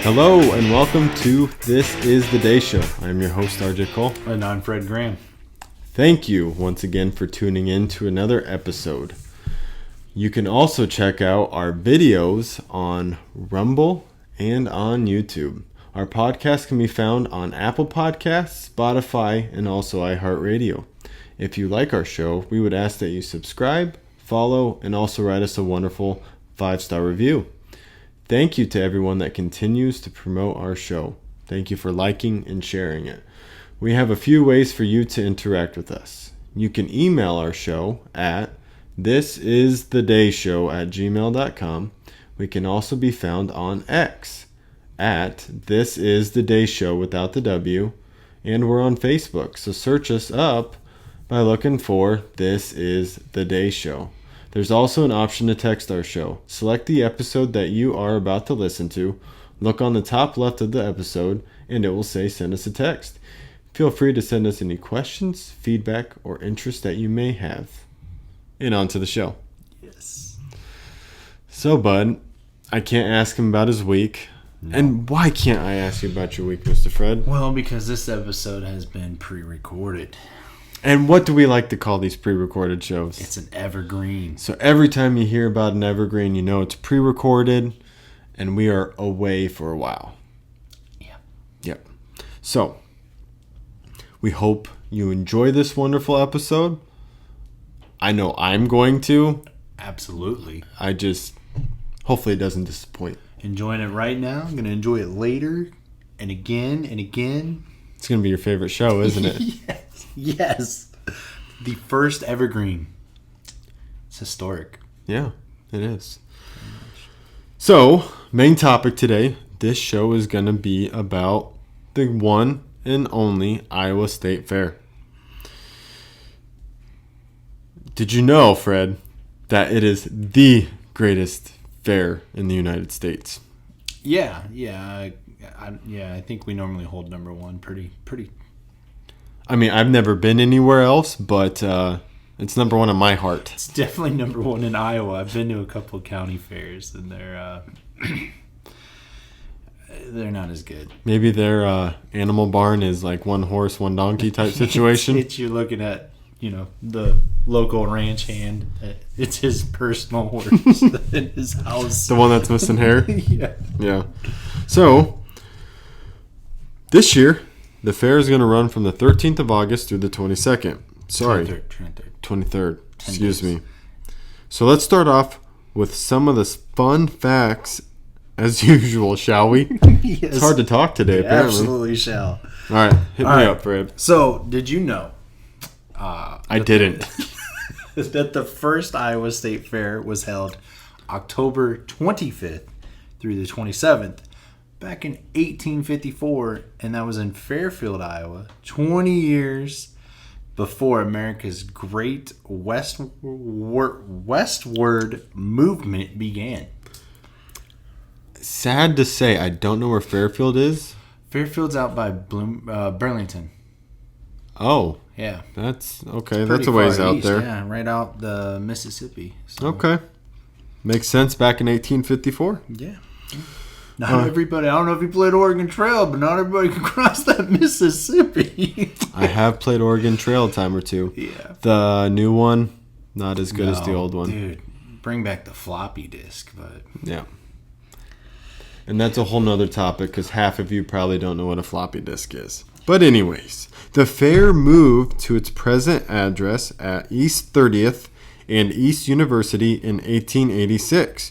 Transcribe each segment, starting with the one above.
Hello and welcome to This Is The Day Show. I'm your host, RJ Cole. And I'm Fred Graham. Thank you once again for tuning in to another episode. You can also check out our videos on Rumble and on YouTube. Our podcast can be found on Apple Podcasts, Spotify, and also iHeartRadio. If you like our show, we would ask that you subscribe, follow, and also write us a wonderful 5-star review. Thank you to everyone that continues to promote our show. Thank you for liking and sharing it. We have a few ways for you to interact with us. You can email our show at thisisthedayshow@gmail.com. We can also be found on X at thisisthedayshow without the W, and we're on Facebook. So search us up by looking for This Is The Day Show. There's also an option to text our show. Select the episode that you are about to listen to, look on the top left of the episode, and it will say send us a text. Feel free to send us any questions, feedback, or interest that you may have. And on to the show. Yes. So, Bud, I can't ask him about his week. No. And why can't I ask you about your week, Mr. Fred? Well, because this episode has been pre-recorded. And what do we like to call these pre-recorded shows? It's an evergreen. So every time you hear about an evergreen, you know it's pre-recorded, and we are away for a while. Yeah. Yep. So, we hope you enjoy this wonderful episode. I know I'm going to. Absolutely. Hopefully it doesn't disappoint. Enjoying it right now. I'm going to enjoy it later and again and again. It's going to be your favorite show, isn't it? Yes. The first evergreen. It's historic. Yeah, it is. So, main topic today. This show is going to be about the one and only Iowa State Fair. Did you know, Fred, that it is the greatest fair in the United States? Yeah. I think we normally hold number one pretty. I mean, I've never been anywhere else, but it's number one in my heart. It's definitely number one in Iowa. I've been to a couple of county fairs, and they're not as good. Maybe their animal barn is like one horse, one donkey type situation. You're looking at, the local ranch hand. It's his personal horse in his house. The one that's missing hair? Yeah. So, this year, the fair is going to run from the 13th of August through the 22nd. Sorry. 23rd. Excuse me. So let's start off with some of the fun facts as usual, shall we? Yes. It's hard to talk today, apparently. Absolutely shall. All right. Hit me up, Fred. So, did you know? I didn't. That the first Iowa State Fair was held October 25th through the 27th. Back in 1854, and that was in Fairfield, Iowa, 20 years before America's great westward movement began. Sad to say, I don't know where Fairfield is. Fairfield's out by Burlington. Oh. Yeah. That's okay. That's a ways out there. Yeah, right out the Mississippi. So. Okay. Makes sense back in 1854. Yeah. Not everybody, I don't know if you played Oregon Trail, but not everybody can cross that Mississippi. I have played Oregon Trail a time or two. Yeah. The new one, not as good as the old one. Dude, bring back the floppy disk, but... Yeah. And that's a whole nother topic because half of you probably don't know what a floppy disk is. But anyways, the fair moved to its present address at East 30th and East University in 1886.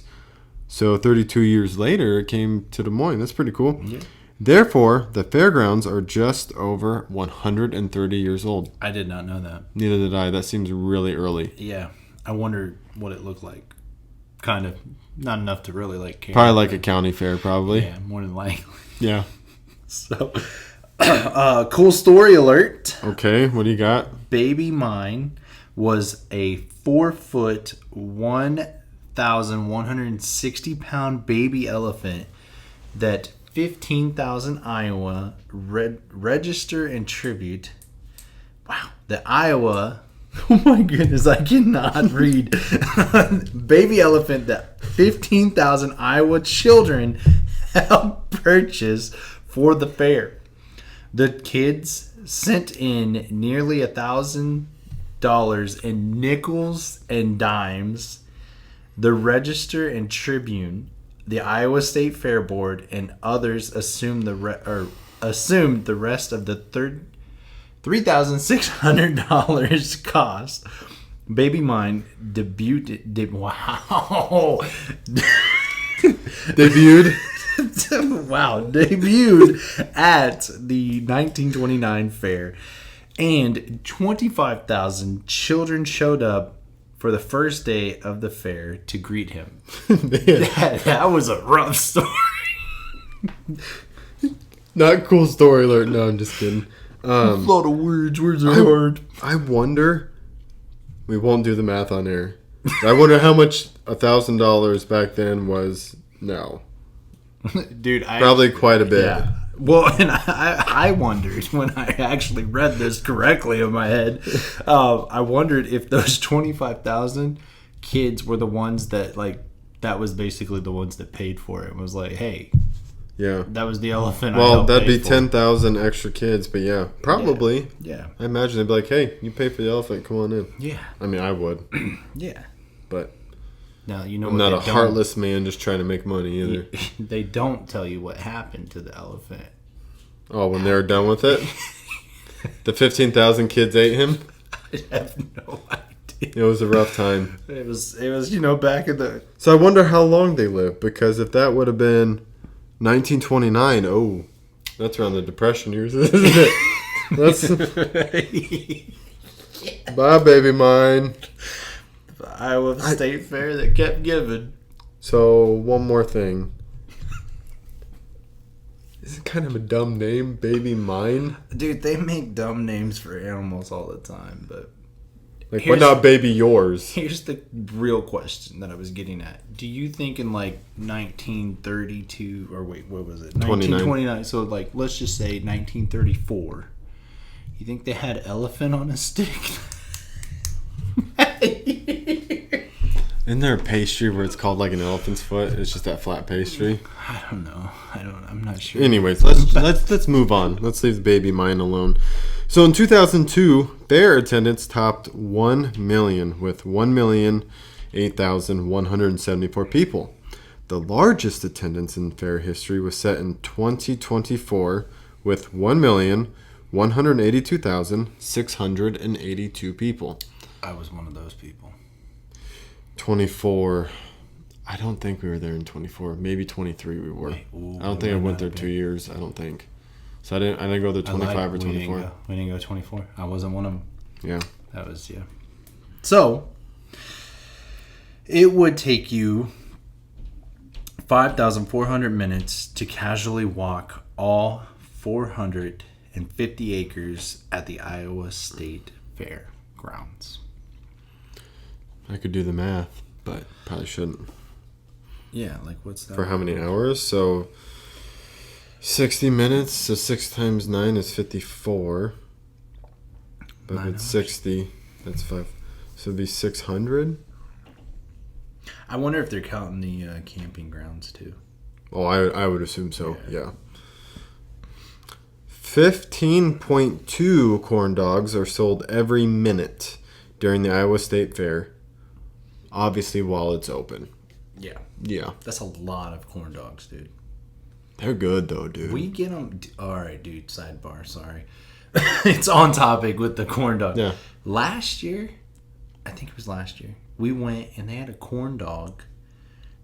So 32 years later, it came to Des Moines. That's pretty cool. Yeah. Therefore, the fairgrounds are just over 130 years old. I did not know that. Neither did I. That seems really early. Yeah. I wonder what it looked like. Kind of. Not enough to really care. Probably like a county fair, probably. Yeah, more than likely. Yeah. So, cool story alert. Okay, what do you got? Baby Mine was a 4-foot, 1,160 pound baby elephant that 15,000 Iowa register and tribute. Wow. The Iowa Oh my goodness, I cannot read. Baby elephant that 15,000 Iowa children help purchase for the fair. The kids sent in nearly $1,000 in nickels and dimes. The Register and Tribune, the Iowa State Fair Board, and others assumed the rest of the $3,600 cost. Baby Mine debuted. Wow. Debuted? Wow. Debuted at the 1929 fair. And 25,000 children showed up for the first day of the fair to greet him. That was a rough story. Not cool story alert. No, I'm just kidding. A lot of words. Words are hard. I wonder. We won't do the math on air. I wonder how much $1,000 back then was now. Dude, probably quite a bit. Yeah. Well, and I wondered when I actually read this correctly in my head. I wondered if those 25,000 kids were the ones that that was basically the ones that paid for it. It was like, hey. Yeah. That was the elephant. Well, that'd be 10,000 extra kids, but yeah, probably. Yeah. I imagine they'd be like, hey, you pay for the elephant, come on in. Yeah. I mean, I would. Yeah. But now, you know I'm not a heartless man just trying to make money either. They don't tell you what happened to the elephant. Oh, when they were done with it? The 15,000 kids ate him? I have no idea. It was a rough time. It was back in the... So I wonder how long they lived, because if that would have been 1929, oh, that's around the Depression years, isn't it? That's bye, baby mine. The Iowa State Fair that kept giving. So one more thing. Is it kind of a dumb name, Baby Mine? Dude, they make dumb names for animals all the time, but like, why not Baby Yours? Here's the real question that I was getting at. Do you think in 1932, or wait, what was it? 1929. So let's just say 1934. You think they had elephant on a stick? Isn't there a pastry where it's called like an elephant's foot? It's just that flat pastry. I don't know. I'm not sure. Anyways, let's move on. Let's leave Baby Mine alone. So in 2002, fair attendance topped 1 million with 1,008,174 people. The largest attendance in fair history was set in 2024 with 1,182,682 people. I was one of those people. 24. I don't think we were there in 24. Maybe 23 we were. I don't think I went there 2 years. I don't think. So I didn't go there 25 or 24. We didn't go 24. I wasn't one of them. Yeah. That was, yeah. So, it would take you 5,400 minutes to casually walk all 450 acres at the Iowa State Fair grounds. I could do the math, but probably shouldn't. Yeah, what's that? For how many hours? So 60 minutes, so 6 times 9 is 54. But if it's 60, that's 5. So it'd be 600? I wonder if they're counting the camping grounds too. Oh, I would assume so, yeah. 15.2 corn dogs are sold every minute during the Iowa State Fair. Obviously, while it's open. Yeah. Yeah. That's a lot of corn dogs, dude. They're good, though, dude. We get them... All right, dude. Sidebar. Sorry. It's on topic with the corn dog. Yeah. Last year, I think it was last year, we went and they had a corn dog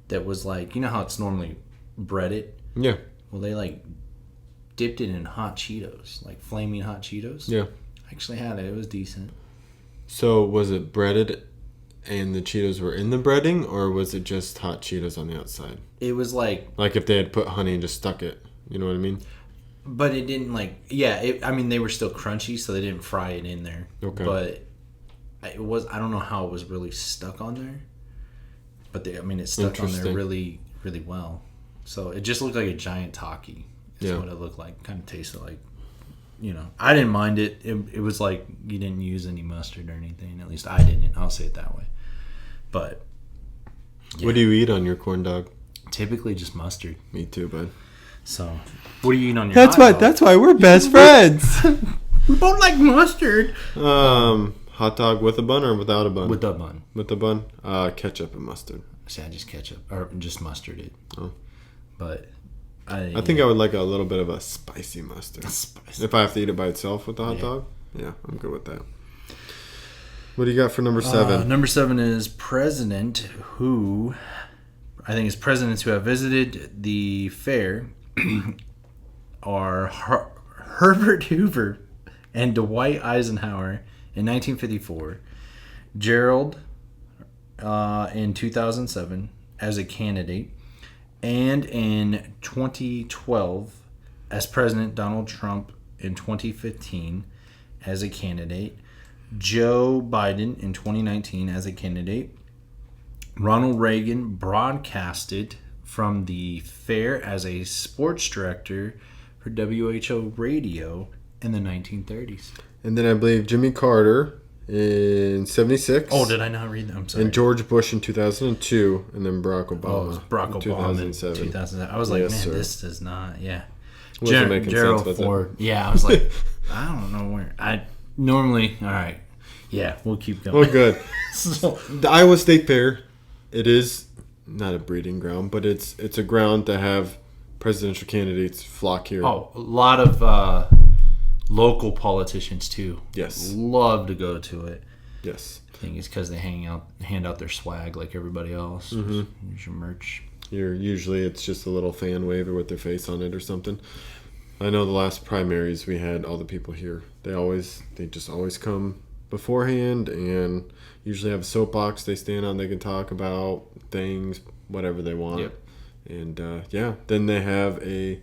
that was you know how it's normally breaded? Yeah. Well, they dipped it in hot Cheetos, flaming hot Cheetos. Yeah. I actually had it. It was decent. So was it breaded and the Cheetos were in the breading, or was it just hot Cheetos on the outside? It was like if they had put honey and just stuck it. You know what I mean? But it didn't they were still crunchy, so they didn't fry it in there. Okay. But it was, I don't know how it was really stuck on there. But it stuck on there really, really well. So it just looked like a giant Taki. Is what it looked like. Kind of tasted like, I didn't mind it. It was like you didn't use any mustard or anything. At least I didn't. I'll say it that way. But yeah. What do you eat on your corn dog? Typically just mustard. Me too, bud. So, what are you eating on your That's hot why. dog? That's why we're best friends. We both like mustard. Hot dog with a bun or without a bun? With the bun. With the bun. Ketchup and mustard. See, I just ketchup or just mustard it. Oh. But I think I would like a little bit of a spicy mustard. Spicy. If I have to eat it by itself with the hot dog, yeah, I'm good with that. What do you got for number 7? Number 7 is presidents who have visited the fair are Herbert Hoover and Dwight Eisenhower in 1954, Gerald in 2007 as a candidate, and in 2012 as President Donald Trump in 2015 as a candidate, Joe Biden in 2019 as a candidate, Ronald Reagan broadcasted from the fair as a sports director for WHO radio in the 1930s. And then I believe Jimmy Carter in 76. Oh, did I not read that? I'm sorry. And George Bush in 2002, and then Barack Obama. Oh, it was Barack in Obama 2007. in 2007. I was like, Yes, man, sir. this does not, yeah. Wasn't making Gerald sense with Ford. it. Yeah, I was like, I don't know where. I normally, all right. Yeah, we'll keep going. Oh, good. So, The Iowa State Fair, it is not a breeding ground, but it's a ground to have presidential candidates flock here. a lot of local politicians too. Yes. Love to go to it. Yes. I think it's because they hand out their swag like everybody else. Mm-hmm. Use your merch. Usually it's just a little fan waiver with their face on it or something. I know the last primaries we had all the people here. They just always come beforehand and usually have a soapbox they stand on. They can talk about things, whatever they want. Yep. And then they have a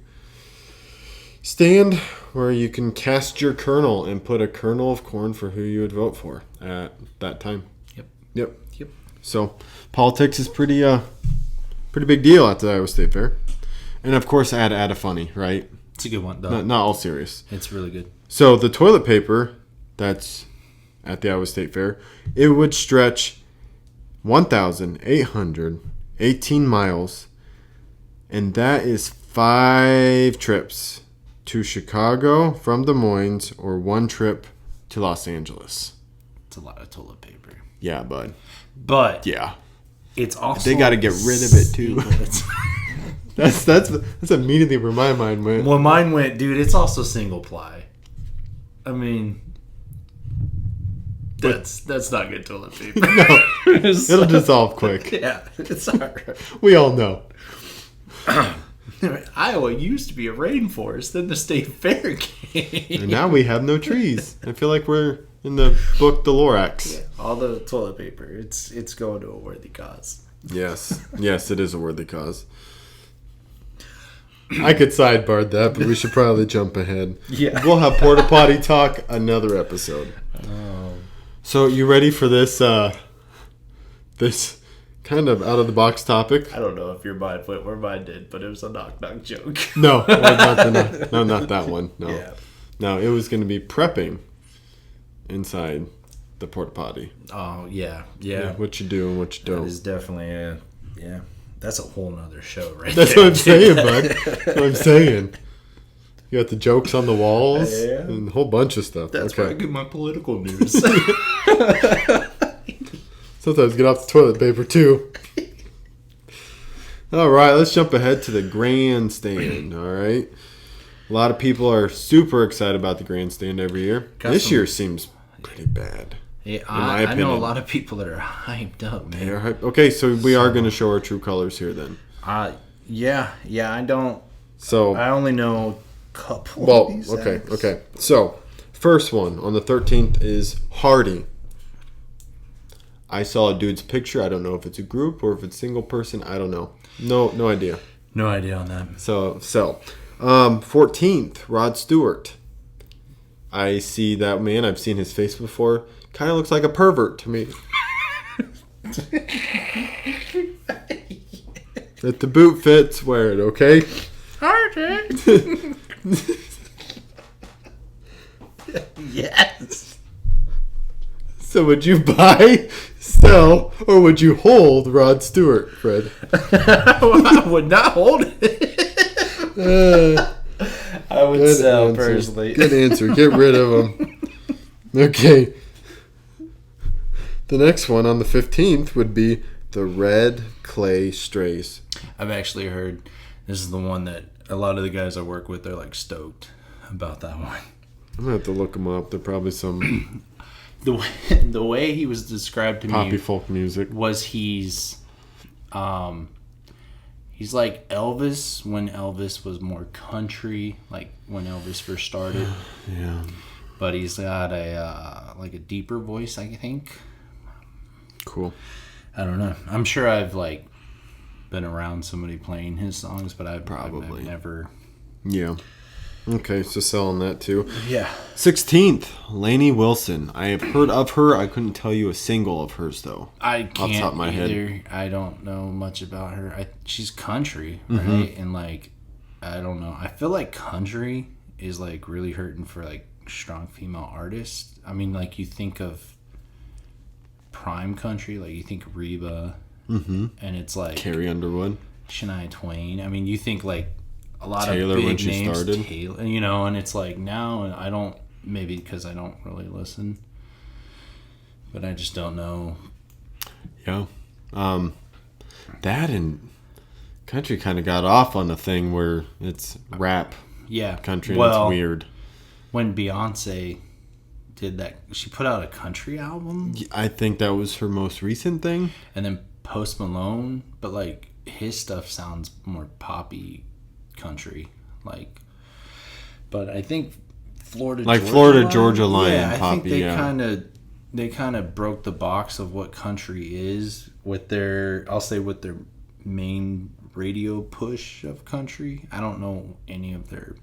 stand where you can cast your kernel and put a kernel of corn for who you would vote for at that time. Yep. So politics is pretty big deal at the Iowa State Fair. And of course add a funny, right? It's a good one, though. Not all serious. It's really good. So the toilet paper that's at the Iowa State Fair, it would stretch 1,818 miles, and that is 5 trips to Chicago from Des Moines or 1 trip to Los Angeles. It's a lot of toilet paper. Yeah, bud. But Yeah. it's also... They got to get rid of it, too. That's immediately where my mind went. Well, mine went, dude, it's also single ply. I mean... That's not good toilet paper. No, it'll dissolve quick. Yeah, it's alright. We all know. Iowa used to be a rainforest, then the state fair came. And now we have no trees. I feel like we're in the book The Lorax. Yeah, all the toilet paper, it's going to a worthy cause. Yes, it is a worthy cause. I could sidebar that, but we should probably jump ahead. Yeah. We'll have Porta Potty Talk another episode. So you ready for this this kind of out of the box topic? I don't know if your mind went where mine did, but it was a knock-knock joke. No, not that one. No. Yeah. No, it was going to be prepping inside the porta potty. Oh, yeah. What you do and what you That don't. is definitely that's a whole nother show right That's there. what I'm saying, bud. That's what I'm saying. You got the jokes on the walls and a whole bunch of stuff. That's where I get my political news. Sometimes get off the toilet paper, too. All right, let's jump ahead to the grandstand, all right? A lot of people are super excited about the grandstand every year. This year seems pretty bad. Yeah, my I know a opinion. lot of people that are hyped up, man. They're hype- Okay, so we are going to show our true colors here then. Yeah, I don't. So, I only know a couple. well, of these okay. acts. So, first one on the 13th is Hardy. I saw a dude's picture. I don't know if it's a group or if it's single person. I don't know. No idea. No idea on that. So 14th, Rod Stewart. I see that man. I've seen his face before. Kind of looks like a pervert to me. If the boot fits, wear it, okay? Yes. So would you buy sell, or would you hold Rod Stewart, Fred? I would not hold it. I would sell answer. personally. Good answer. Get rid of him. Okay. The next one on the 15th would be the Red Clay Strays. I've actually heard this is the one that a lot of the guys I work with are like stoked about that one. I'm gonna have to look them up. They're probably some The way he was described to poppy me folk music. was he's like Elvis when Elvis was more country, like when Elvis first started. Yeah. But he's got a like a deeper voice, I think. Cool. I don't know. I'm sure I've like been around somebody playing his songs, but I've never. Yeah. Okay, so selling that too. Yeah. 16th, Lainey Wilson. I have heard of her. I couldn't tell you a single of hers though. I can't off the top of my either. head. I don't know much about her. She's country, right? And like, I don't know. I feel like country is like really hurting for like strong female artists. I mean, like you think of prime country, like you think Reba, and it's like Carrie Underwood, Shania Twain. I mean, you think like a lot Taylor of big when she names, started. Taylor, you know, and it's like now I don't, maybe because I don't really listen, but I just don't know. Yeah. That and country kind of got off on the thing where it's rap Yeah, country and it's weird. When Beyonce did that, she put out a country album, I think that was her most recent thing. and then Post Malone, but like his stuff sounds more poppy country, like. But I think Florida Georgia Line, and I think poppy. they kind of broke the box of what country is with their main radio push of country. I don't know any of their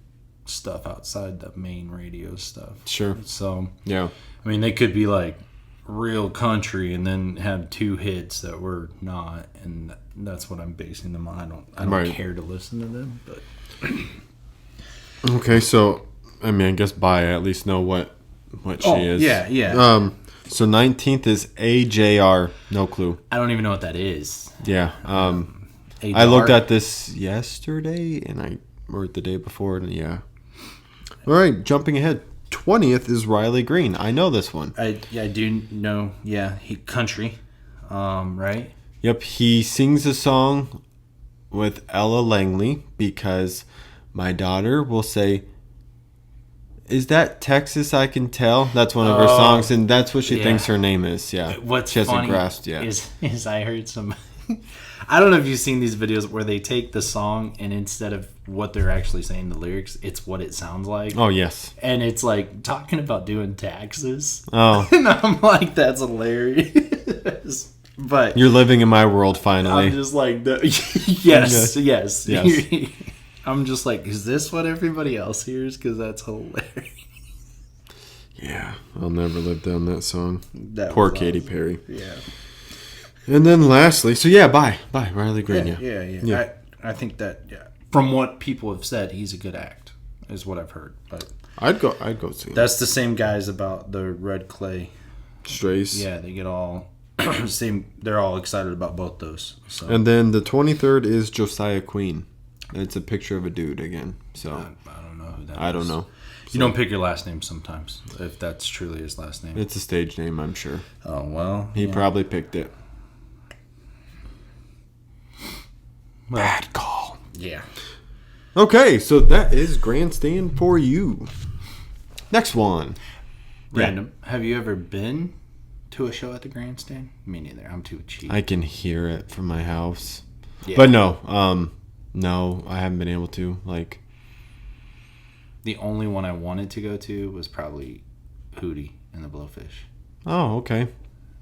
stuff outside the main radio stuff. Sure. So Yeah. I mean, they could be like real country and then have two hits that were not, and that's what I'm basing them on. I don't Right. care to listen to them, but Okay, so I mean, I guess I at least know what she is. Yeah. So 19th is AJR. No clue. I don't even know what that is. Yeah. A I looked dark- at this yesterday or the day before, and yeah. All right, jumping ahead. 20th is Riley Green. I know this one. I do know. Yeah, he country, right? Yep, he sings a song with Ella Langley because my daughter will say, "Is that Texas? I can tell." That's one of her songs, and that's what she yeah. thinks her name is. Yeah, What's she hasn't funny grasped yet. is I heard some. I don't know if you've seen these videos where they take the song and instead of what they're actually saying, the lyrics, it's what it sounds like. Oh yes. And it's like talking about doing taxes. Oh, And I'm like, that's hilarious. But you're living in my world finally. I'm just like, yes. Yes. I'm just like, is this what everybody else hears? Because that's hilarious. Yeah, I'll never live down that song. That Poor was Katy awesome. Perry. Yeah. And then lastly, so yeah, bye, Riley Green. Yeah. Yeah. I think that, from what people have said, he's a good act, is what I've heard. But I'd go see him. that's the same guys about the Red Clay. Strays. Yeah, they get all same. They're all excited about both those. So And then the 23rd is Josiah Queen. It's a picture of a dude again. So I don't know who that is. I don't know. You don't pick your last name sometimes, if that's truly his last name. It's a stage name, I'm sure. Oh, well. He probably picked it. Well, Bad call. yeah. Okay, so that is Grandstand for you. Next one. Random. Have you ever been to a show at the Grandstand? Me neither. I'm too cheap. I can hear it from my house. Yeah. But no, I haven't been able to. Like, The only one I wanted to go to was probably Hootie and the Blowfish. oh, okay.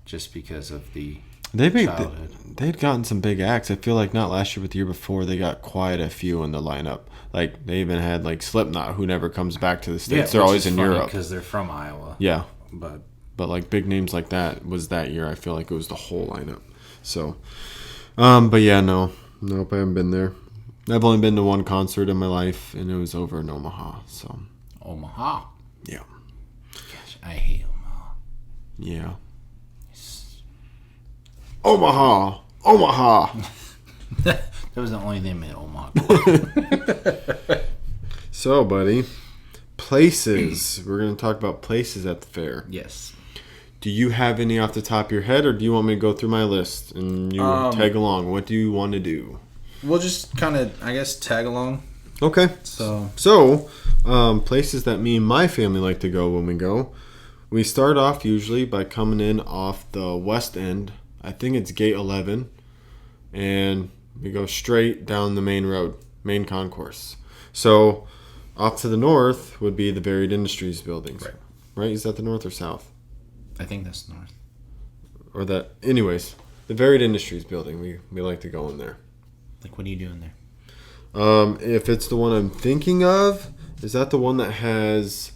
Just because of the Childhood. They'd gotten some big acts. I feel like not last year, but the year before, they got quite a few in the lineup. Like, they even had, like, Slipknot, who never comes back to the States. They're always in Europe. Because they're from Iowa. Yeah. But like, big names like that was that year. I feel like it was the whole lineup. So, but yeah, nope, I haven't been there. I've only been to one concert in my life, and it was over in Omaha. So, Omaha. yeah. Gosh, I hate Omaha. Yeah. Omaha. Omaha. That was the only thing in Omaha. So, buddy, places. We're going to talk about places at the fair. Yes. Do you have any off the top of your head, or do you want me to go through my list and you tag along? What do you want to do? We'll just kind of, I guess, tag along. Okay. So, places that me and my family like to go when we go. We start off usually by coming in off the west end. I think it's gate 11. And we go straight down the main road, main concourse. So, off to the north would be the Varied Industries buildings. Right? Is that the north or south? I think that's north. Or that, anyways, the Varied Industries building. We like to go in there. Like, what are you doing there? If it's the one I'm thinking of, is that the one that has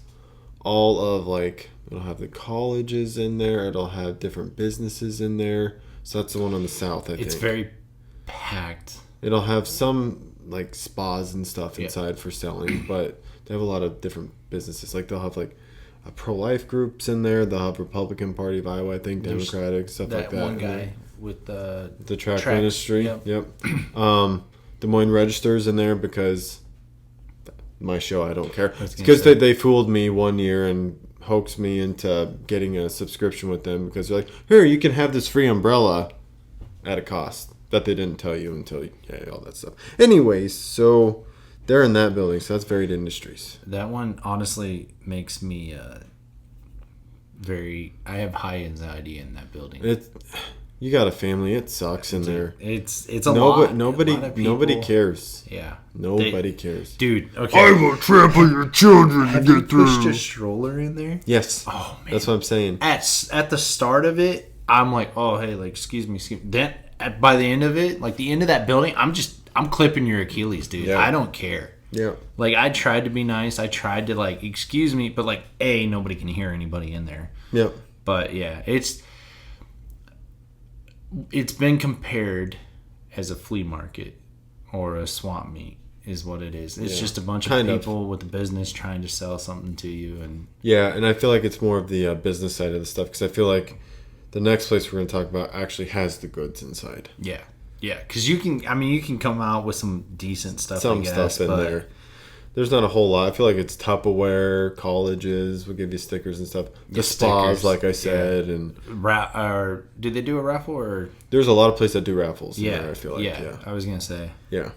all of, like, it'll have the colleges in there, it'll have different businesses in there. So that's the one on the south, I think. It's very packed. It'll have some, like, spas and stuff inside for selling, but they have a lot of different businesses. Like, they'll have, like, pro-life groups in there. They'll have Republican Party of Iowa, I think, Democratic, stuff like that. That one guy with the track ministry. Yep. Des Moines Register's in there because my show, I don't care. Because they fooled me one year and hoaxed me into getting a subscription with them because they're like, here, you can have this free umbrella at a cost that they didn't tell you until, all that stuff. Anyways, so they're in that building, so that's Varied Industries. That one honestly makes me I have high anxiety in that building. You got a family. It sucks in there. It's a lot. Nobody cares. Yeah. Nobody cares. Dude, okay. I will trample your children Have to you get through. pushed a stroller in there? Yes. Oh, man. That's what I'm saying. At the start of it, I'm like, oh, hey, like, excuse me. Then, by the end of it, like, the end of that building, I'm clipping your Achilles, dude. Yeah. I don't care. Yeah. Like, I tried to be nice. I tried to, like, excuse me. But, like, nobody can hear anybody in there. Yep. But, yeah, it's been compared as a flea market or a swamp meet is what it is. It's just a bunch of people with a business trying to sell something to you. And I feel like it's more of the business side of the stuff because I feel like the next place we're going to talk about actually has the goods inside. Yeah. Yeah, because you can come out with some decent stuff, stuff in there. There's not a whole lot. I feel like it's Tupperware, colleges will give you stickers and stuff. The spas, like I said, and did they do a raffle or? There's a lot of places that do raffles. I feel like. Yeah, I was gonna say. Yeah,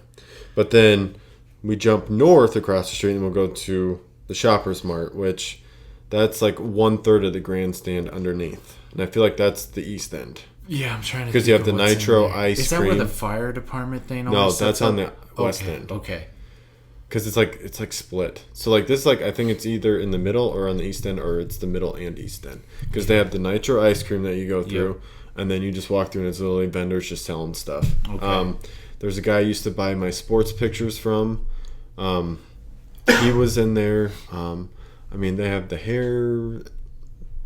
but then we jump north across the street and we'll go to the Shoppers Mart, which that's like 1/3 of the Grandstand underneath, and I feel like that's the east end. Yeah, I'm trying to. Because you have the nitro ice cream. Is that where the fire department thing? No, that's on the west end. Okay. Because it's like split. So like this, like I think it's either in the middle or on the east end, or it's the middle and east end. Because they have the nitro ice cream that you go through, and then you just walk through and it's literally vendors just selling stuff. Okay. There's a guy I used to buy my sports pictures from. He was in there. They have the hair,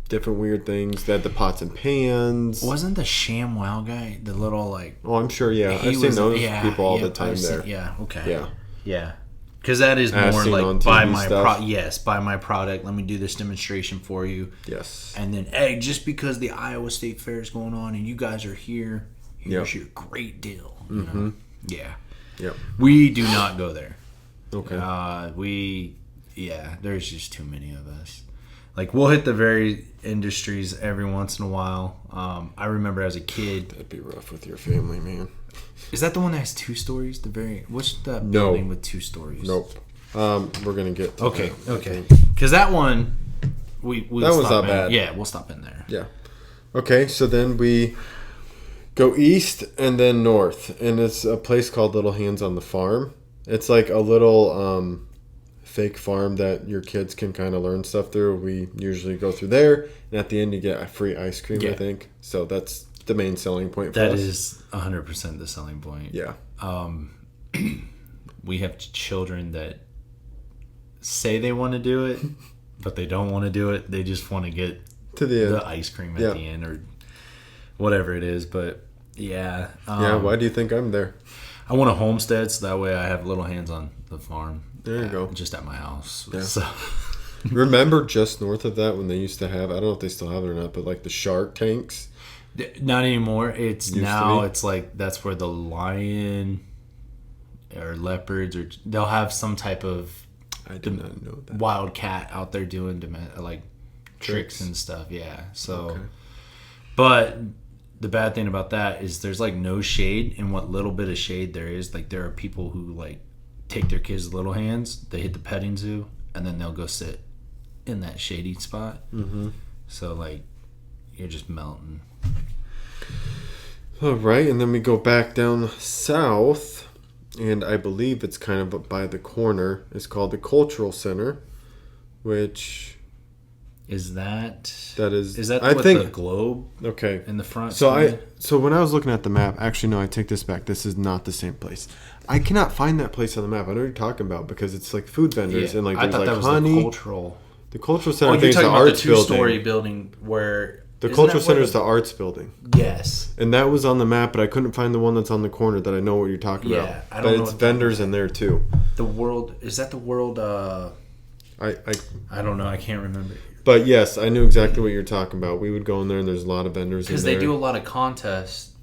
different weird things. They had the pots and pans. Wasn't the ShamWow guy the little like? Oh, I'm sure. Yeah, I've seen those people all the time there. Okay. Yeah. Because that is more like buy my product. Let me do this demonstration for you. Yes. And then, hey, just because the Iowa State Fair is going on and you guys are here, here's your great deal. You know? Yeah. Yep. We do not go there. Okay. There's just too many of us. Like, we'll hit the Varied Industries every once in a while. I remember as a kid. That'd be rough with your family, man. Is that the one that has 2 stories? What's the building with 2 stories? Nope. We're gonna get to okay. Because that one, that was not bad. Yeah, we'll stop in there. Yeah. Okay, so then we go east and then north, and it's a place called Little Hands on the Farm. It's like a little fake farm that your kids can kind of learn stuff through. We usually go through there, and at the end you get a free ice cream. I think so. That's the main selling point for us. That is 100% the selling point. Yeah. We have children that say they want to do it, but they don't want to do it. They just want to get to the ice cream at the end or whatever it is. But yeah. Why do you think I'm there? I want a homestead, so that way I have Little Hands on the Farm. There you go. Just at my house. Yeah. So. Remember just north of that when they used to have, I don't know if they still have it or not, but like the shark tanks. Not anymore. It's Used to now. be? It's like that's where the lion or leopards or they'll have some type of I did not know that. wild cat out there doing like tricks and stuff. Yeah. So, Okay. but the bad thing about that is there's like no shade, and what little bit of shade there is, like there are people who like take their kids' little hands, they hit the petting zoo, and then they'll go sit in that shady spot. Mm-hmm. So like you're just melting. All right, and then we go back down south, and I believe it's kind of by the corner. It's called the Cultural Center, which Is that is that I with think the globe okay. in the front? So when I was looking at the map, actually no, I take this back. This is not the same place. I cannot find that place on the map. I know what you're talking about because it's like food vendors and like I there's thought like that was honey. the cultural. The Cultural Center. Oh, I you're think is the talking about the arts two-story building. building where The isn't Cultural that where Center is the arts building. Yes. And that was on the map, but I couldn't find the one that's on the corner that I know what you're talking Yeah, about. I don't but know it's what that vendors in there too. The world is that the world? I don't know. I can't remember. But yes, I knew exactly what you're talking about. We would go in there, and there's a lot of vendors in Because there. they do a lot of contests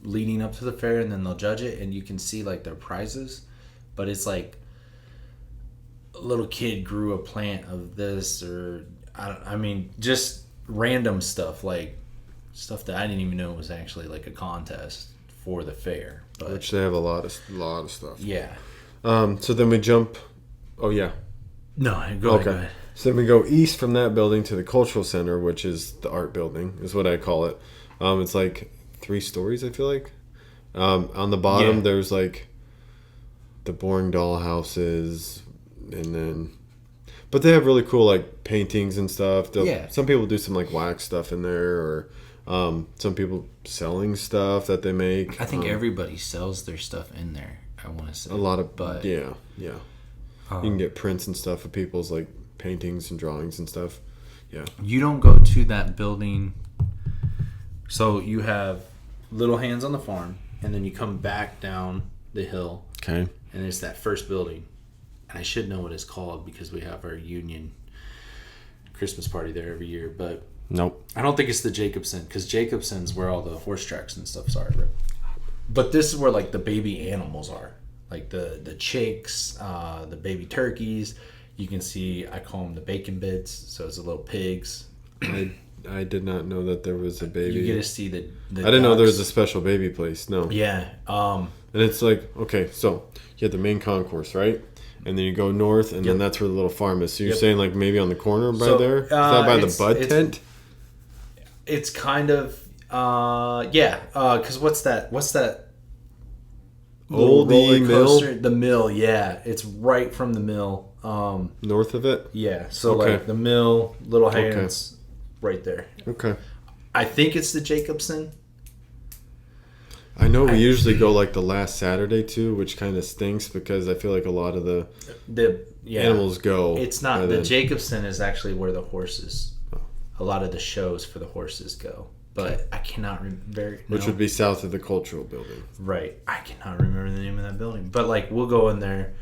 leading up to the fair, and then they'll judge it, and you can see like their prizes. But it's like a little kid grew a plant of this, or I mean, just random stuff like stuff that I didn't even know was actually like a contest for the fair. But Which they have a lot of stuff. yeah. So then we jump. Oh yeah. No, go ahead. So then we go east from that building to the Cultural Center, which is the art building, is what I call it. It's like 3 stories, I feel like. On the bottom, there's like the boring doll houses, and then, but they have really cool like paintings and stuff. Some people do some like wax stuff in there, or some people selling stuff that they make. I think everybody sells their stuff in there. I want to say a lot of, but yeah. You can get prints and stuff of people's like paintings and drawings and stuff. Yeah. You don't go to that building. So you have Little Hands on the Farm, and then you come back down the hill. Okay. And it's that first building. And I should know what it's called because we have our union Christmas party there every year. But nope. I don't think it's the Jacobson, because Jacobson's where all the horse tracks and stuff are. But this is where like the baby animals are. Like the chicks, the baby turkeys. You can see, I call them the bacon bits. So it's the little pigs. I did not know that there was a baby. You get to see the I didn't know there ducks. was a special baby place. No. Yeah. And it's like, okay, so you have the main concourse, right? And then you go north, and then that's where the little farm is. So you're saying like maybe on the corner by there? Is that by the bud tent? It's kind of, because what's that Old mill? The mill, yeah. It's right from the mill. North of it? Yeah, so Okay. like the mill, Little Hands, right there. Okay. I think it's the Jacobson. I know we usually go like the last Saturday too, which kind of stinks because I feel like a lot of the animals go. It's not. The Jacobson is actually where the horses, a lot of the shows for the horses go. But I cannot remember. Which would be south of the cultural building. Right. I cannot remember the name of that building. But like we'll go in there.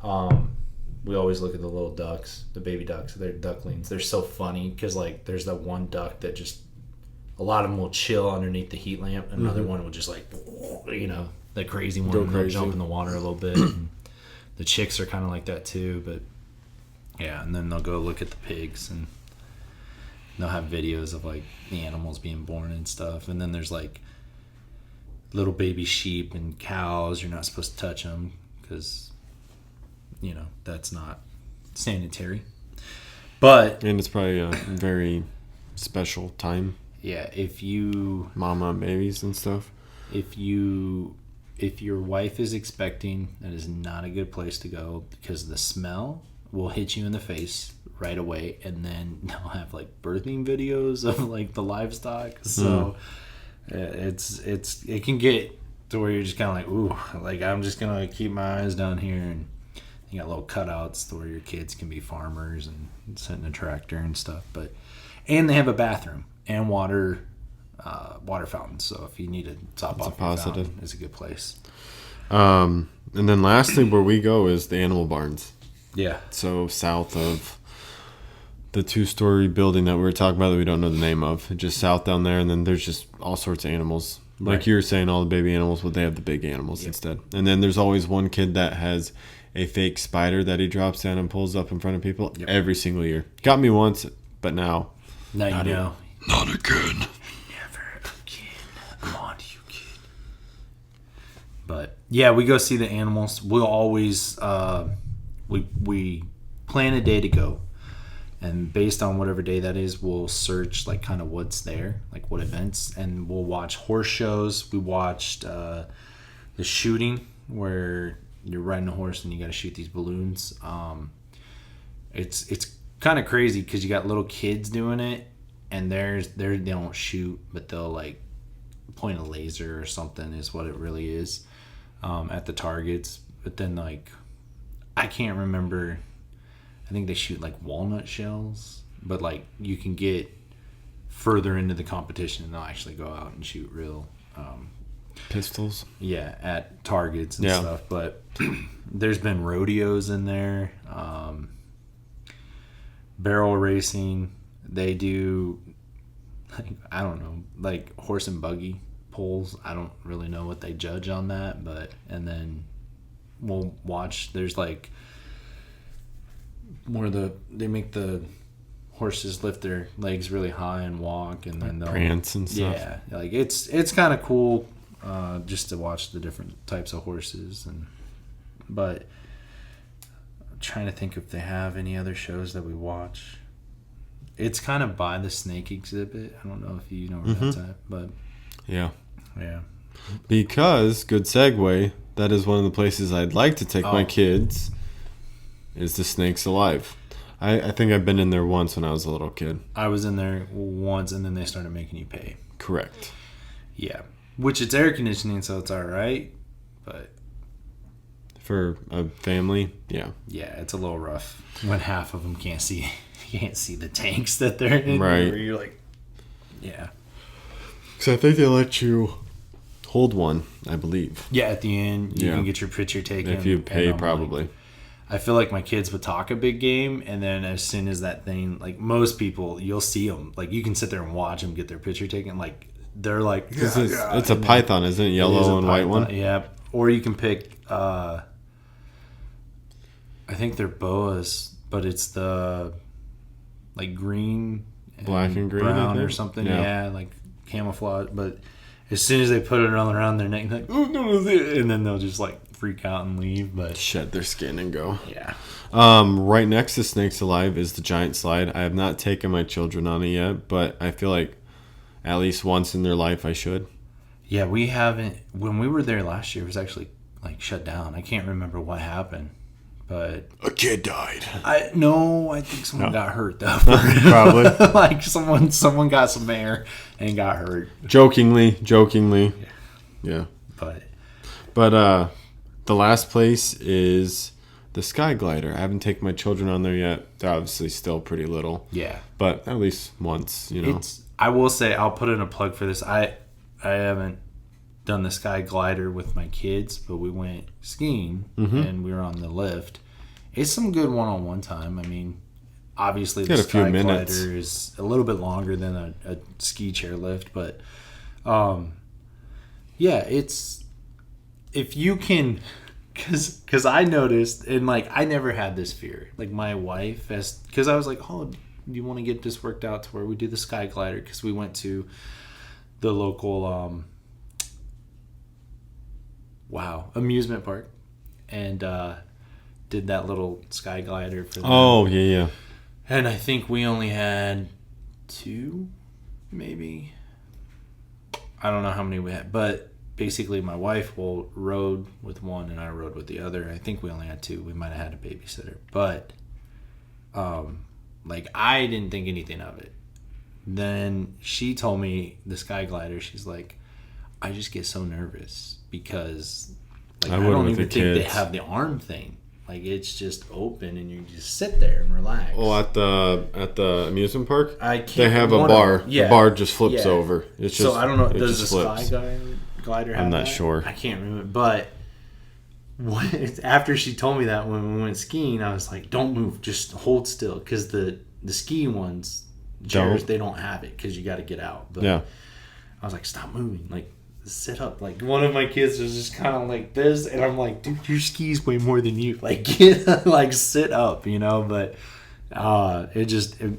We always look at the little ducks, the baby ducks. They're ducklings. They're so funny because like there's that one duck that just, a lot of them will chill underneath the heat lamp. Another one will just like, the crazy one. They'll jump in the water a little bit. And the chicks are kind of like that too. But yeah, and then they'll go look at the pigs and they'll have videos of like the animals being born and stuff. And then there's like little baby sheep and cows. You're not supposed to touch them because that's not sanitary. And it's probably a very special time. Yeah, if you mama and babies and stuff. If your wife is expecting, that is not a good place to go because the smell will hit you in the face right away, and then they'll have like birthing videos of like the livestock. So it can get to where you're just kind of like, ooh, like I'm just gonna keep my eyes down here. And you got little cutouts to where your kids can be farmers and sit in a tractor and stuff. And they have a bathroom and water fountains. So if you need to top off your fountain, it's a good place. And then lastly, where we go is the animal barns. Yeah. So south of the 2-story building that we were talking about that we don't know the name of. Just south down there, and then there's just all sorts of animals. Like Right. you were saying, all the baby animals, but they have the big animals instead. And then there's always one kid that has a fake spider that he drops down and pulls up in front of people every single year. Got me once, but now. Now you know. Not again. Never again. Come on, you kid. But yeah, we go see the animals. We'll always we plan a day to go, and based on whatever day that is, we'll search like kind of what's there, like what events, and we'll watch horse shows. We watched the shooting where you're riding a horse and you got to shoot these balloons. It's kind of crazy because you got little kids doing it, and they don't shoot, but they'll like point a laser or something is what it really is at the targets. But then like I can't remember. I think they shoot like walnut shells, but like you can get further into the competition and they'll actually go out and shoot real Pistols. yeah, at targets and stuff. But there's been rodeos in there, barrel racing. They do, I don't know, like horse and buggy pulls. I don't really know what they judge on that, but and then we'll watch. There's like where they make the horses lift their legs really high and walk, and then they'll Prance and stuff. yeah, like it's kind of cool just to watch the different types of horses. But I'm trying to think if they have any other shows that we watch. It's kind of by the snake exhibit. I don't know if you know where that's at, but Yeah. yeah. Because, good segue, that is one of the places I'd like to take my kids, is the Snakes Alive. I think I've been in there once when I was a little kid. I was in there once, and then they started making you pay. Correct. Yeah. Which it's air conditioning, so it's all right. But For a family, yeah. yeah, it's a little rough when half of them can't see the tanks that they're in. Right. Where you're like, yeah. Because I think they let you hold one, I believe. Yeah, at the end, you Yeah. can get your picture taken. If you and pay, I'm probably. Like, I feel like my kids would talk a big game, and then as soon as that thing, like most people, you'll see them. Like you can sit there and watch them get their picture taken. Like they're like, It's a python, isn't it? It is Yellow a and white python, one? Yeah. Or you can pick, I think they're boas, but it's the like green, Black and green, I brown or think. something. Yeah. Yeah, like camouflage. But as soon as they put it all around their neck, like, oh no, and then they'll just like freak out and leave. But Shed their skin and go. yeah. Right next to Snakes Alive is the giant slide. I have not taken my children on it yet, but I feel like at least once in their life I should. Yeah, we haven't. When we were there last year, it was actually like shut down. I can't remember what happened, but A kid died. I think someone got hurt though. Probably. Like someone got some air and got hurt. Jokingly. Yeah. But The last place is the Sky Glider. I haven't taken my children on there yet. They're obviously still pretty little. yeah, But at least once, you know. I will say I'll put in a plug for this. I haven't done the Sky Glider with my kids, but we went skiing and we were on the lift. It's some good one-on-one time. I mean, obviously the Got a few Sky minutes. Glider is a little bit longer than a ski chair lift, but yeah, it's if you can, because I noticed, and like I never had this fear. Like my wife, because I was like, oh, do you want to get this worked out to where we do the Sky Glider? Because we went to the local amusement park and did that little Sky Glider for them. Oh, yeah. And I think we only had 2, maybe. I don't know how many we had, but basically my wife rode with one and I rode with the other. I think we only had 2. We might have had a babysitter, but like I didn't think anything of it. Then she told me the Sky Glider. She's like, I just get so nervous because like I don't even think they have the arm thing. Like it's just open and you just sit there and relax. Oh, at the amusement park, I can't. they have a bar. Yeah. The bar just flips Yeah. over. It's just, so I don't know. it Does just the flips. Sky Glider have I'm not that? sure. I can't remember. But after she told me that when we went skiing, I was like, "Don't move, just hold still," because the the ski ones, chairs, Don't. they don't have it because you got to get out. But Yeah. I was like, stop moving. Like, sit up. Like, one of my kids was just kind of like this. And I'm like, dude, your skis weigh more than you. Like, get, like, sit up, you know? But it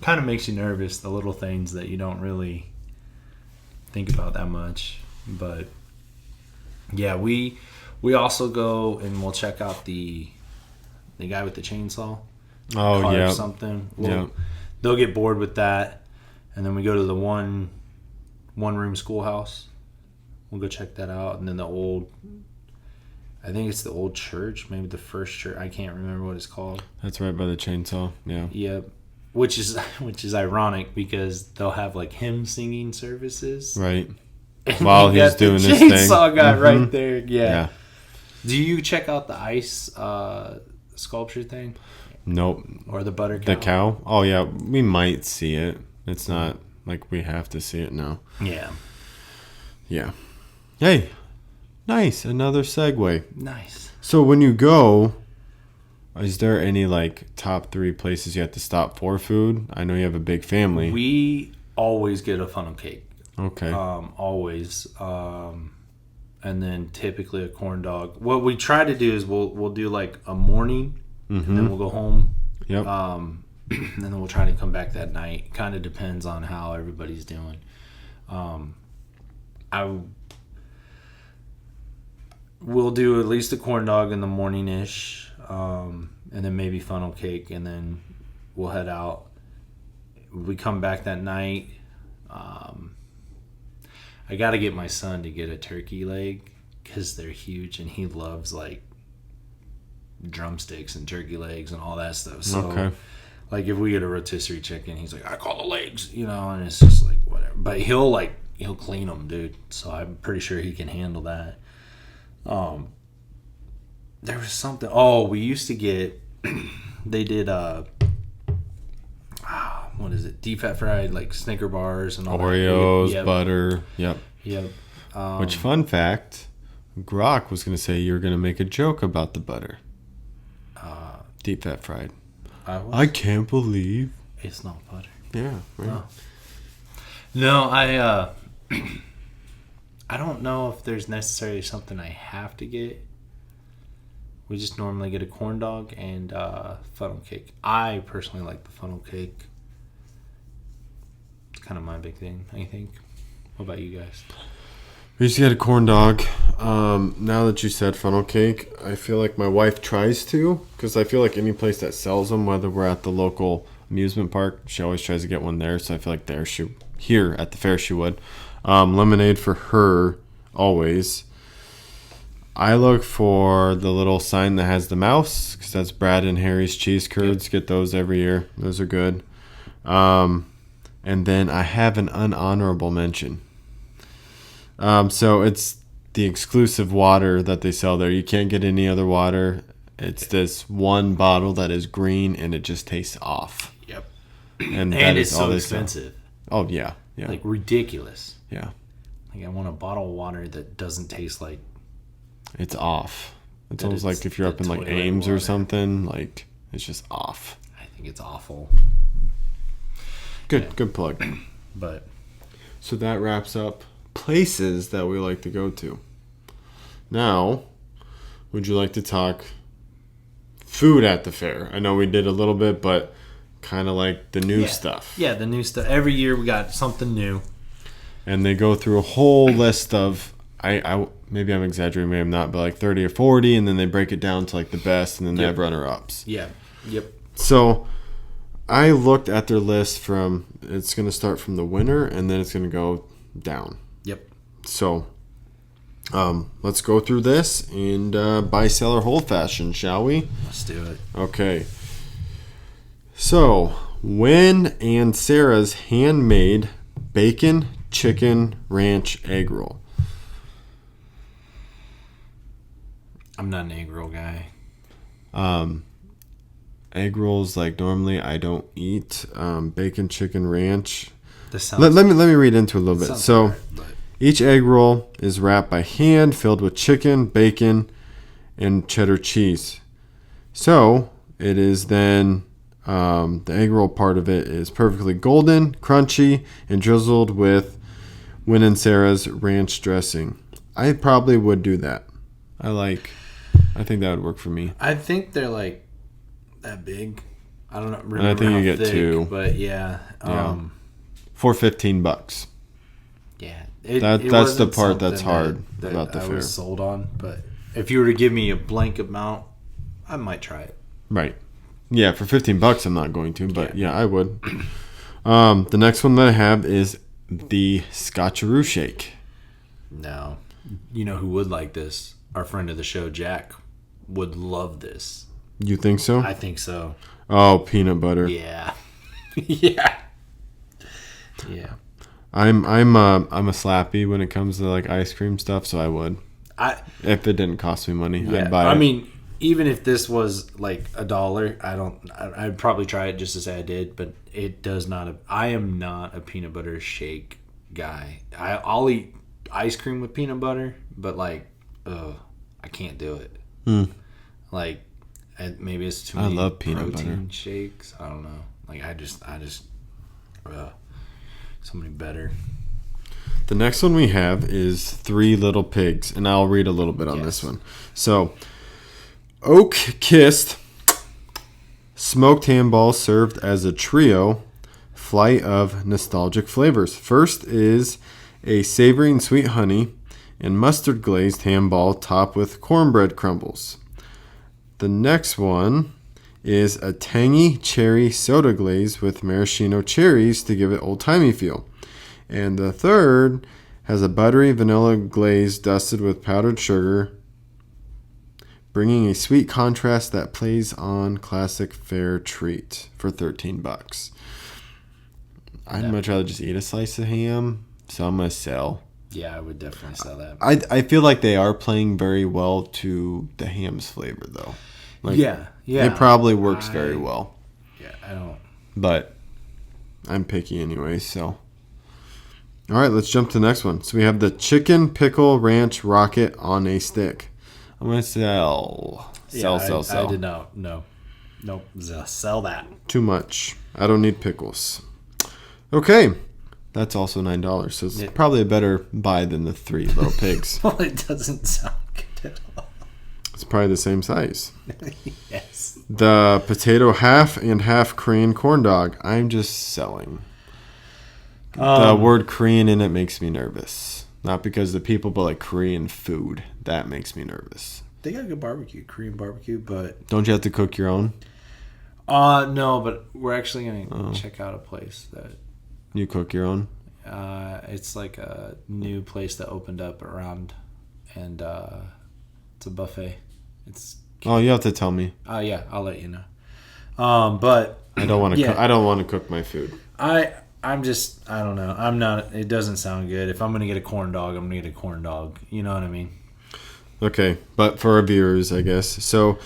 kind of makes you nervous, the little things that you don't really think about that much. But, yeah, we also go and we'll check out the guy with the chainsaw. Oh, yeah. Or something. They'll get bored with that. And then we go to the one-room schoolhouse. We'll go check that out. And then I think it's the old church, maybe the first church. I can't remember what it's called. That's right by the chainsaw. Yeah. Yep. Which is ironic because they'll have like hymn singing services. Right. While he's doing his thing. Chainsaw guy right there. Yeah. Do you check out the ice sculpture thing? Nope. Or the butter cow? The cow? Oh, yeah. We might see it. It's not like we have to see it now. Yeah. Yeah. Hey, nice. Another segue. Nice. So when you go, is there any like top 3 places you have to stop for food? I know you have a big family. We always get a funnel cake. Okay. Always. And then typically a corn dog. What we try to do is we'll do like a morning, and then we'll go home. Yep. And then we'll try to come back that night. Kind of depends on how everybody's doing. We'll do at least a corn dog in the morning-ish, and then maybe funnel cake, and then we'll head out. We come back that night. I got to get my son to get a turkey leg because they're huge, and he loves like drumsticks and turkey legs and all that stuff. So, Okay. like if we get a rotisserie chicken, he's like, I call the legs, you know, and it's just like whatever. But he'll clean them, dude. So I'm pretty sure he can handle that. There was something. Oh, we used to get. They did what is it? Deep fat fried like Snicker bars and all Oreos, that. Yep. butter. Yep. Yep. Which, fun fact, Grok was going to say you were going to make a joke about the butter. Deep fat fried. I can't believe. It's not butter. Yeah. Right. No, I don't know if there's necessarily something I have to get. We just normally get a corn dog and funnel cake. I personally like the funnel cake. It's kind of my big thing, I think. What about you guys? We used to get a corn dog. Now that you said funnel cake, I feel like my wife tries to, because I feel like any place that sells them, whether we're at the local amusement park, she always tries to get one there. So I feel like here at the fair she would. Lemonade for her, always. I look for the little sign that has the mouse, because that's Brad and Harry's cheese curds. Yep. Get those every year. Those are good. And then I have an unhonorable mention. So it's the exclusive water that they sell there. You can't get any other water. It's this one bottle that is green, and it just tastes off. Yep. And it's so expensive. Oh, yeah. Yeah. Like ridiculous. Yeah. Like I want a bottle of water that doesn't taste like... It's off. It's almost like if you're up in like Ames or something, like it's just off. I think it's awful. Good plug. But so that wraps up places that we like to go to. Now, would you like to talk food at the fair? I know we did a little bit, but kind of like the new stuff. Yeah, the new stuff. Every year we got something new. And they go through a whole list of, I maybe I'm exaggerating, maybe I'm not, but like 30 or 40, and then they break it down to like the best, and then they have runner-ups. Yeah. Yep. So I looked at their list from, it's going to start from the winter, and then it's going to go down. Yep. So let's go through this and buy, sell, or hold fashion, shall we? Let's do it. Okay. So, Wynn and Sarah's handmade bacon, chicken, ranch egg roll. I'm not an egg roll guy. Egg rolls, like normally I don't eat. Bacon, chicken, ranch. This Let me read into it a little bit. So, hard, but... each egg roll is wrapped by hand, filled with chicken, bacon, and cheddar cheese. So, it is then The egg roll part of it is perfectly golden, crunchy, and drizzled with Win and Sarah's ranch dressing. I probably would do that. I think that would work for me. I think they're like that big. I don't know. Remember And I think how you get thick, 2. But yeah. For $15. Yeah. That's the wasn't part that's something hard that about the I fair. was sold on, but if you were to give me a blank amount, I might try it. Right. Yeah, for $15 I'm not going to, but yeah I would. The next one that I have is the Scotcheroo Shake. No. You know who would like this? Our friend of the show, Jack, would love this. You think so? I think so. Oh, peanut butter. Yeah. Yeah. Yeah. I'm a slappy when it comes to like ice cream stuff, so I would. If it didn't cost me money, I'd buy it. I mean, even if this was like $1, I'd probably try it just to say I did, but it does not. I am not a peanut butter shake guy. I'll eat ice cream with peanut butter, but like, I can't do it. Like, maybe it's too many love peanut protein butter shakes. I don't know. Like, I just, somebody better. The next one we have is Three Little Pigs, and I'll read a little bit on this one. So, oak-kissed smoked ham balls served as a trio, flight of nostalgic flavors. First is a savory and sweet honey and mustard glazed ham ball topped with cornbread crumbles. The next one is a tangy cherry soda glaze with maraschino cherries to give it old-timey feel. And the third has a buttery vanilla glaze dusted with powdered sugar, bringing a sweet contrast that plays on classic fair treat for $13. I'd much rather just eat a slice of ham, so I'm going to sell. Yeah, I would definitely sell that. I feel like they are playing very well to the ham's flavor, though. Like, yeah. It probably works very well. Yeah, I don't. But I'm picky anyway, so. All right, let's jump to the next one. So we have the Chicken Pickle Ranch Rocket on a Stick. I'm going to sell. Sell. I did not. No. Nope. Sell that. Too much. I don't need pickles. Okay. That's also $9. So it's probably a better buy than the Three Little Pigs. Well, it doesn't sound good at all. It's probably the same size. Yes. The potato half and half Korean corn dog. I'm just selling. The word Korean in it makes me nervous. Not because the people, but like Korean food. That makes me nervous. They got good barbecue, Korean barbecue, but... Don't you have to cook your own? No, but we're actually going to check out a place that... You cook your own? It's like a new place that opened up around, and it's a buffet. Oh, you have to tell me. Yeah, I'll let you know. But I don't want to. I don't want to cook my food. I don't know. I'm not. It doesn't sound good. If I'm gonna get a corn dog, I'm gonna get a corn dog. You know what I mean? Okay, but for our viewers, I guess. So,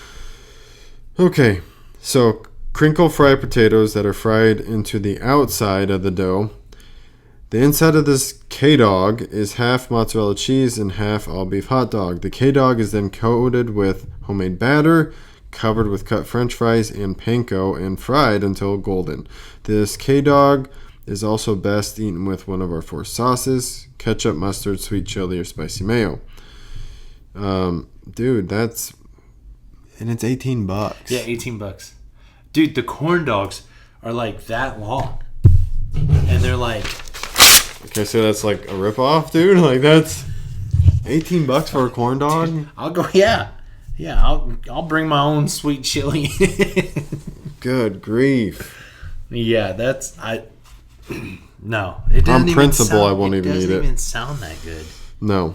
crinkle fried potatoes that are fried into the outside of the dough. The inside of this K-dog is half mozzarella cheese and half all-beef hot dog. The K-dog is then coated with homemade batter, covered with cut french fries and panko, and fried until golden. This K-dog is also best eaten with one of our 4 sauces: ketchup, mustard, sweet chili, or spicy mayo. Dude, that's... And it's $18. Yeah, $18. Dude, the corn dogs are like that long. And they're like... Okay, so that's like a ripoff, dude? Like, that's $18 for a corn dog? I'll go, yeah. Yeah, I'll bring my own sweet chili. Good grief. Yeah, that's... No. It doesn't On principle, I won't even eat it. It doesn't even sound that good. No.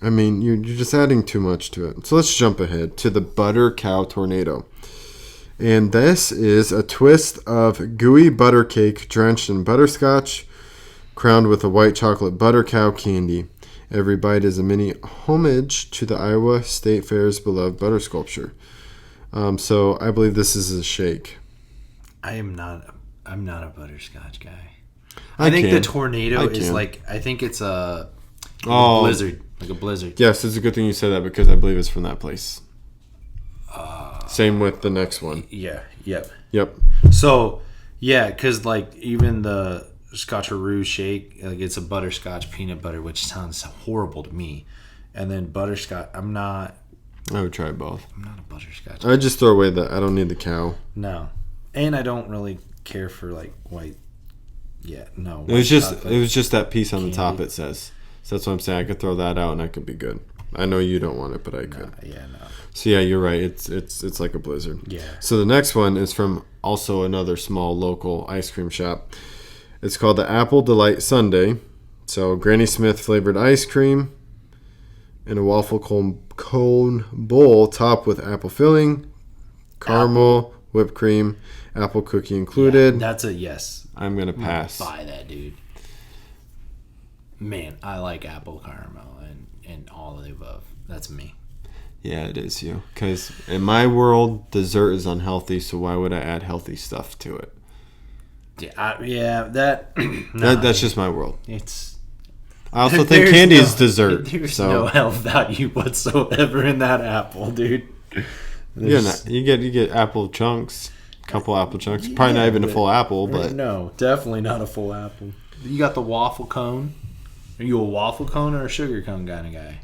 I mean, you're just adding too much to it. So let's jump ahead to the Butter Cow Tornado. And this is a twist of gooey butter cake drenched in butterscotch, crowned with a white chocolate butter cow candy. Every bite is a mini homage to the Iowa State Fair's beloved butter sculpture. So I believe this is a shake. I'm not a butterscotch guy. I think the tornado is like, I think it's a blizzard. Like a blizzard. Yes, it's a good thing you said that because I believe it's from that place. Same with the next one. Yeah. Yep. Yep. So, yeah, because like even the Scotcheroo shake, like it's a butterscotch peanut butter, which sounds horrible to me. And then butterscotch, I would try both. I'm not a butterscotch. I just throw away I don't need the cow. No, and I don't really care for like white. Yeah, no. It was just that piece on the top. It says. So that's what I'm saying. I could throw that out and I could be good. I know you don't want it, but I could. No. So yeah, you're right. It's like a blizzard. Yeah. So the next one is from also another small local ice cream shop. It's called the Apple Delight Sundae. So Granny Smith flavored ice cream in a waffle cone bowl topped with apple filling, caramel, whipped cream, apple cookie included. Yeah, that's a yes. I'm gonna pass. Buy that, dude. Man, I like apple caramel and all of the above. That's me. Yeah, it is you. Because in my world, dessert is unhealthy, so why would I add healthy stuff to it? That's just my world. I also think candy is dessert. There's no health value whatsoever in that apple, dude. You get apple chunks, a couple apple chunks. Probably not even a full apple, but no, definitely not a full apple. You got the waffle cone. Are you a waffle cone or a sugar cone kind of guy?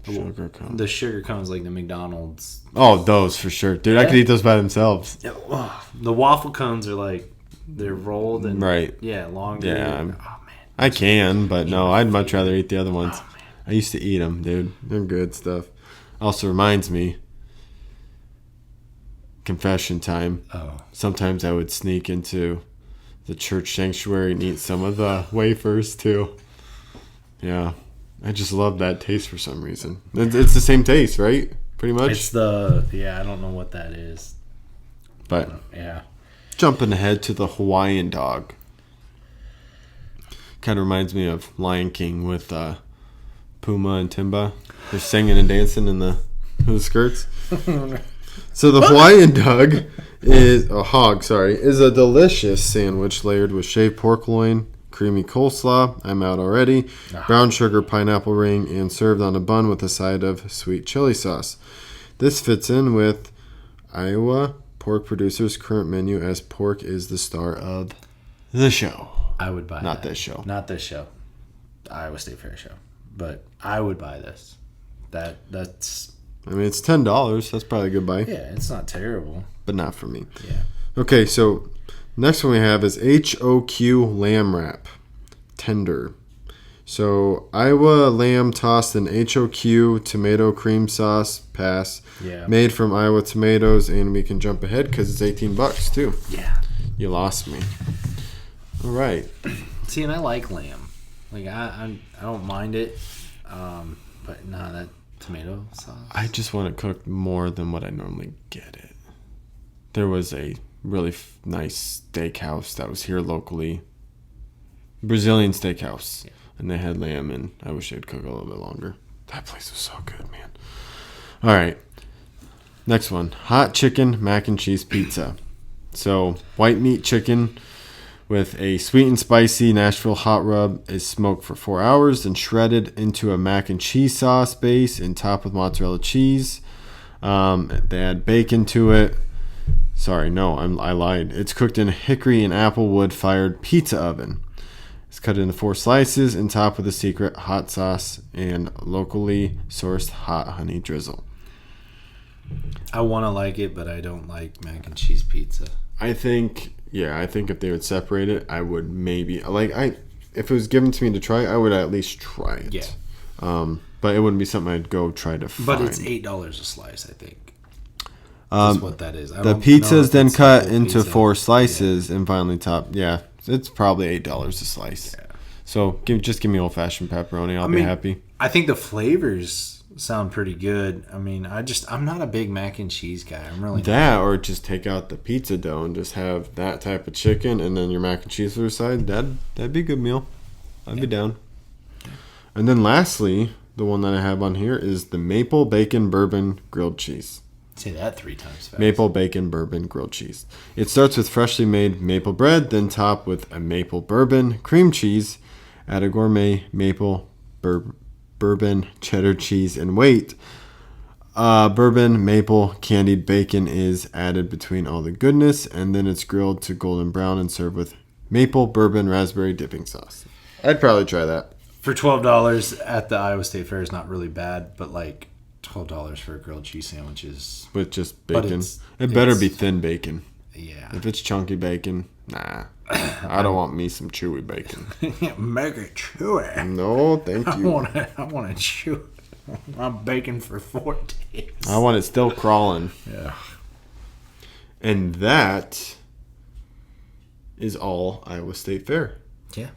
Sugar cone. The sugar cones like the McDonald's. Oh, those for sure, dude. Yeah? I could eat those by themselves. The waffle cones are like they're rolled and longer. Yeah, man, I can, but no, I'd much rather eat the other ones. I used to eat them, dude. They're good stuff. Also reminds me, confession time. Oh, sometimes I would sneak into the church sanctuary and eat some of the wafers too. Yeah. I just love that taste for some reason. It's the same taste, right? Pretty much. It's I don't know what that is. But yeah. Jumping ahead to the Hawaiian dog. Kind of reminds me of Lion King with Puma and Timba. They're singing and dancing in the skirts. So the Hawaiian dog is a delicious sandwich layered with shaved pork loin, creamy coleslaw, I'm out already, brown sugar pineapple ring, and served on a bun with a side of sweet chili sauce. This fits in with Iowa pork producers' current menu as pork is the star of the show. I would buy Not this show. Not this show. Iowa State Fair show. But I would buy this. That's I mean, it's $10. That's probably a good buy. Yeah, it's not terrible. But not for me. Yeah. Okay, so next one we have is HOQ lamb wrap. Tender. So Iowa lamb tossed in HOQ tomato cream sauce. Pass. Yeah. Made from Iowa tomatoes, and we can jump ahead because it's $18 too. Yeah. You lost me. All right. See, and I like lamb. Like I don't mind it, but no, that tomato sauce. I just want it cooked more than what I normally get it. There was a really nice steakhouse that was here locally. Brazilian steakhouse. Yeah. And they had lamb, and I wish they'd cook a little bit longer. That place was so good, man. All right. Next one. Hot chicken mac and cheese pizza. So, white meat chicken with a sweet and spicy Nashville hot rub is smoked for 4 hours, then shredded into a mac and cheese sauce base and topped with mozzarella cheese. They add bacon to it. Sorry, no, I lied. It's cooked in a hickory and apple wood fired pizza oven. It's cut into 4 slices and topped with a secret hot sauce and locally sourced hot honey drizzle. I want to like it, but I don't like mac and cheese pizza. I think if they would separate it, I would maybe if it was given to me to try, I would at least try it. Yeah. But it wouldn't be something I'd go try to find. But it's $8 a slice, I think. That's what that is. The pizza is then cut into 4 slices and finally topped. Yeah, it's probably $8 a slice. Yeah. So just give me old fashioned pepperoni. I'll be happy. I think the flavors sound pretty good. I mean, I'm not a big mac and cheese guy. I'm really not. Or just take out the pizza dough and just have that type of chicken and then your mac and cheese for the side. That'd be a good meal. I'd be down. And then lastly, the one that I have on here is the maple bacon bourbon grilled cheese. Say that 3 times fast. Maple bacon bourbon grilled cheese. It starts with freshly made maple bread, then topped with a maple bourbon cream cheese, add a gourmet maple bourbon cheddar cheese, and wait, Bourbon, maple, candied bacon is added between all the goodness, and then it's grilled to golden brown and served with maple, bourbon, raspberry dipping sauce. I'd probably try that. For $12 at the Iowa State Fair is not really bad, but like $12 for a grilled cheese sandwich is... With just bacon. It better be thin bacon. Yeah. If it's chunky bacon, nah. I don't want me some chewy bacon. Make it chewy. No, thank you. I want to chew my bacon for 4 days. I want it still crawling. Yeah. And that is all Iowa State Fair. Yeah.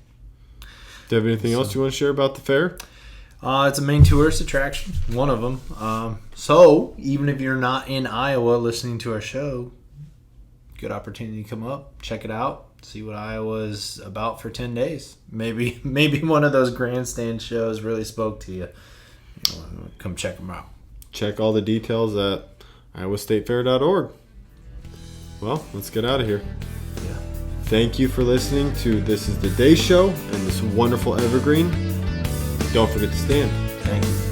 Do you have anything else you want to share about the fair? It's a main tourist attraction, one of them. So even if you're not in Iowa listening to our show, good opportunity to come up, check it out, see what Iowa's about for 10 days. Maybe one of those Grandstand shows really spoke to you. Come check them out. Check all the details at iowastatefair.org. Well, let's get out of here. Yeah. Thank you for listening to This is the Day Show and this wonderful evergreen. Don't forget to stand. Thank you.